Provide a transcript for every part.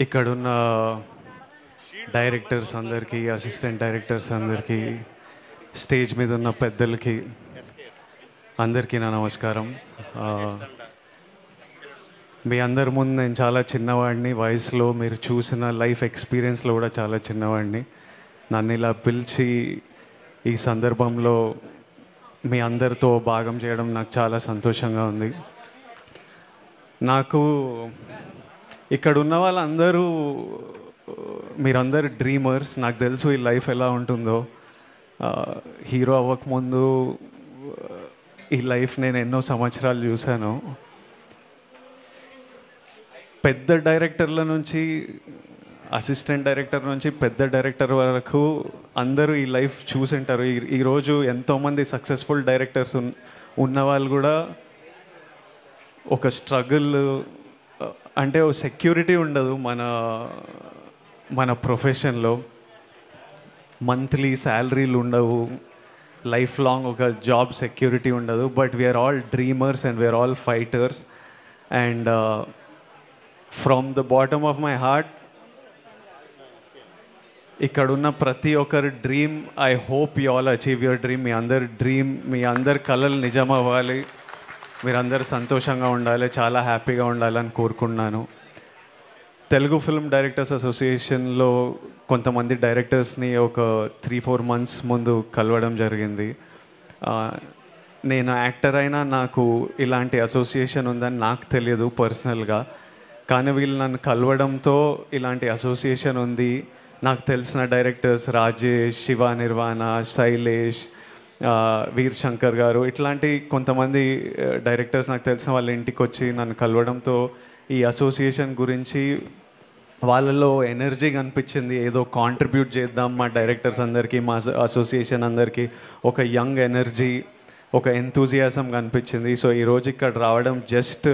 ఇక్కడున్న డైరెక్టర్స్ అందరికీ, assistant directors అందరికీ, స్టేజ్ మీద ఉన్న పెద్దలకి అందరికీ నా నమస్కారం. మీ అందరి ముందు నేను చాలా చిన్నవాడిని వయసులో, మీరు చూసిన లైఫ్ ఎక్స్పీరియన్స్లో కూడా చాలా చిన్నవాడిని. నన్ను ఇలా పిలిచి ఈ సందర్భంలో మీ అందరితో భాగం చేయడం నాకు చాలా సంతోషంగా ఉంది. నాకు ఇక్కడ ఉన్న వాళ్ళందరూ, మీరందరూ డ్రీమర్స్. నాకు తెలుసు ఈ లైఫ్ ఎలా ఉంటుందో. హీరో అవ్వకముందు ఈ లైఫ్ నేను ఎన్నో సంవత్సరాలు చూశాను. పెద్ద డైరెక్టర్ల నుంచి, అసిస్టెంట్ డైరెక్టర్ నుంచి పెద్ద డైరెక్టర్ వరకు అందరూ ఈ లైఫ్ చూసింటారు. ఈరోజు ఎంతోమంది సక్సెస్ఫుల్ డైరెక్టర్స్ ఉన్నవాళ్ళు కూడా ఒక స్ట్రగుల్, అంటే ఒక సెక్యూరిటీ ఉండదు మన ప్రొఫెషన్లో. మంత్లీ శాలరీలు ఉండవు, లైఫ్ లాంగ్ ఒక జాబ్ సెక్యూరిటీ ఉండదు. But we're all dreamers and we're all fighters. And from the bottom of my heart, ఇక్కడున్న ప్రతి ఒక్కరి dream, I hope you all achieve your dream. మీ అందరి డ్రీమ్, మీ అందరి కలలు నిజం అవ్వాలి. మీరందరూ సంతోషంగా ఉండాలి, చాలా హ్యాపీగా ఉండాలని కోరుకున్నాను. తెలుగు ఫిల్మ్ డైరెక్టర్స్ అసోసియేషన్లో కొంతమంది డైరెక్టర్స్ని ఒక 3-4 months ముందు కలవడం జరిగింది. నేను యాక్టర్ అయినా నాకు ఇలాంటి అసోసియేషన్ ఉందని నాకు తెలియదు పర్సనల్గా. కానీ వీళ్ళు నన్ను కలవడంతో ఇలాంటి అసోసియేషన్ ఉంది. నాకు తెలిసిన డైరెక్టర్స్ రాజేష్, శివ నిర్వాణ, శైలేష్, వీర్ శంకర్ గారు, ఇట్లాంటి కొంతమంది డైరెక్టర్స్ నాకు తెలిసిన వాళ్ళ ఇంటికి వచ్చి నన్ను కలవడంతో ఈ అసోసియేషన్ గురించి వాళ్ళలో ఎనర్జీ కనిపించింది. ఏదో కాంట్రిబ్యూట్ చేద్దాం మా డైరెక్టర్స్ అందరికీ, మా అసోసియేషన్ అందరికీ ఒక యంగ్ ఎనర్జీ, ఒక ఎంతూజియాజం కనిపించింది. సో ఈరోజు ఇక్కడ రావడం జస్ట్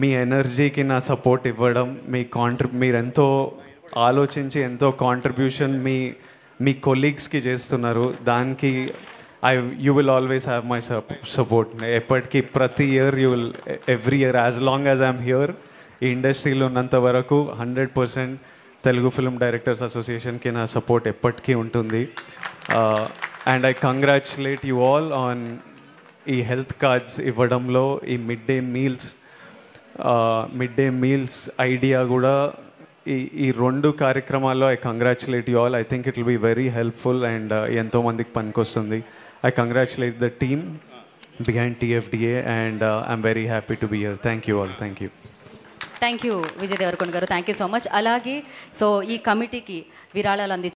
మీ ఎనర్జీకి నా సపోర్ట్ ఇవ్వడం, మీరు ఎంతో ఆలోచించి ఎంతో కాంట్రిబ్యూషన్ మీ కొలీగ్స్కి చేస్తున్నారు. దానికి you will always have my support. ఎప్పటికీ ప్రతి year every year as long as I'm here, ఈ ఇండస్ట్రీలో ఉన్నంత వరకు 100% తెలుగు ఫిల్మ్ డైరెక్టర్స్ అసోసియేషన్కి నా సపోర్ట్ ఎప్పటికీ ఉంటుంది. And I congratulate you all on ఈ హెల్త్ కార్డ్స్ ఇవ్వడంలో, ఈ మిడ్ డే మీల్స్ ఐడియా కూడా, ఈ 2 కార్యక్రమాల్లో I congratulate you all. I think it will be very helpful and ఎంతోమందికి పనికొస్తుంది. I congratulate the team behind TFDA and I'm very happy to be here. Thank you all. Thank you. Thank you, Vijay Devarkonda garu. Thank you so much. Alage, so ee committee ki viralalu